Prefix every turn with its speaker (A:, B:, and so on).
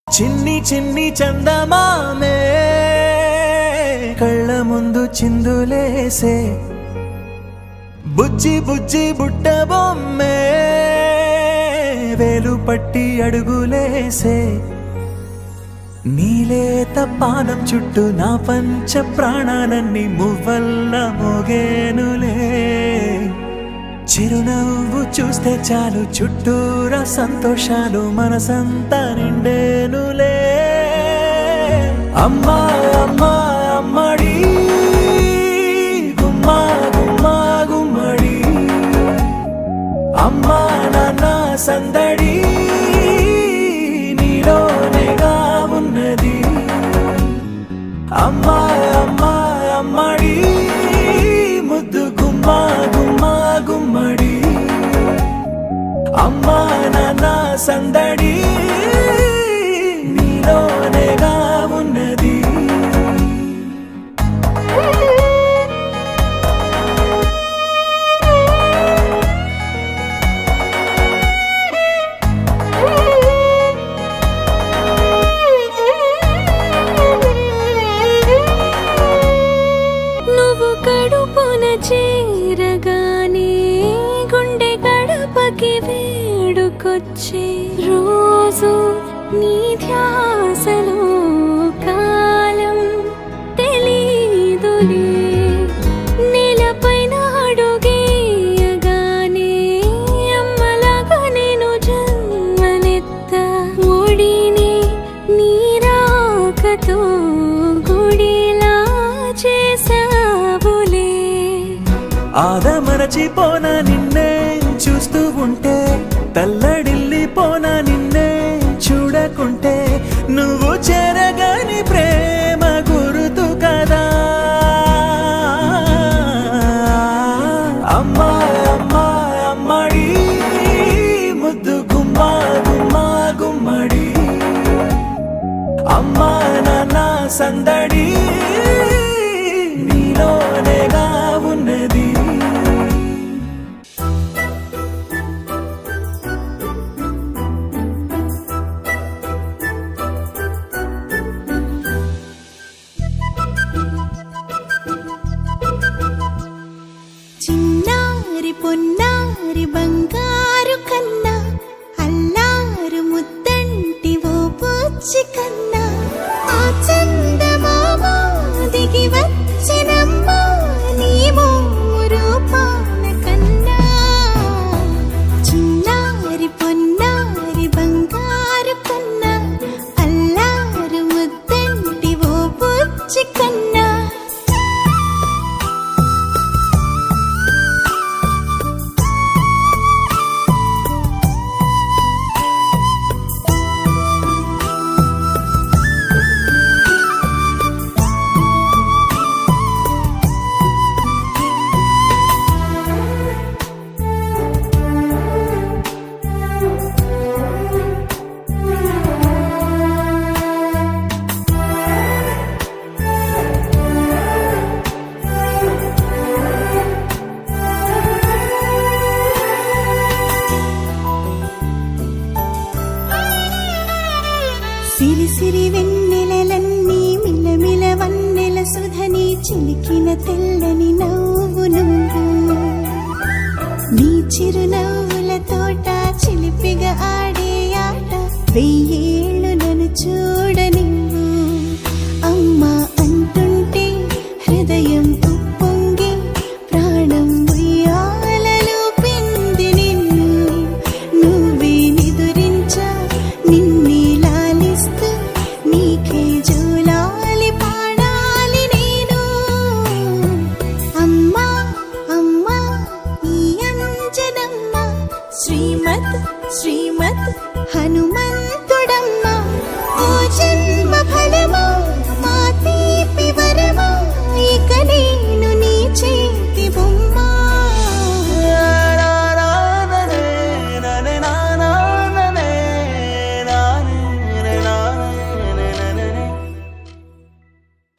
A: చిన్ని చిన్ని చందమామే కళ్ళ ముందు చిందులేసే బుజ్జి బుజ్జి బుట్ట బొమ్మే వేలు పట్టి అడుగులేసే నీలేత పానం చుట్టూ నా పంచ ప్రాణాలన్నీ మువ్వల్ల మోగేనులే చిరునవ్వు చూస్తే చాలు చుట్టూరా సంతోషాలు మనసంతా నిండేనులే అమ్మా అమ్మా అమ్మడి గుమ్మా గుమ్మా గుమ్మడి అమ్మా నాన్న సందడి నీలోనేగా ఉన్నది అమ్మా అమ్మా అమ్మడి ముద్దు గుమ్మా గుమ్మా గుమ్మడి అమ్మా నాన్న సందడి నీలోనేగా ఉన్నది
B: నువ్వు కడుపున చేరగానే గుండె గడపకి వేడుకొచ్చే రోజు నీ ధ్యాసలో కాలం తెలీదులే నేలపైన అడుగేయగానే అమ్మలాగా నేను జన్మనెత్త ఒడిని నీ రాకతో గుడిలా చేసావులే
A: ఆదమరచిపోనా నిన్నే చూస్తూ ఉంటే తల్లడిల్లిపోనా నిన్నే చూడకుంటే నువ్వు చెరగని ప్రేమ గురుతు కదా అమ్మా అమ్మా అమ్మడి ముద్దు గుమ్మా గుమ్మా గుమ్మడి అమ్మా నాన్న సందడి నీలోనేగా ఉన్నది
B: చిన్నారి పొన్నారి బంగారు కన్నా అల్లారు ముద్దంటి ఓ పుచ్చి కన్నా ఆ చందమామ దిగి వచ్చినమ్మా నీ మోరు పాన కన్నా చిన్నారి పొన్నారి బంగారు కన్నా అల్లారు ముద్దంటి ఓ పుచ్చి కన్నా సిరి సిరి వెన్నెలలన్నీ మిలమిల వన్నెల సుధని చిలికిన తెల్లని నవ్వు నువ్వు నీ చిరునవ్వుల తోట చిలిపిగా ఆడే ఆట వెయ్యేళ్ళు నన్ను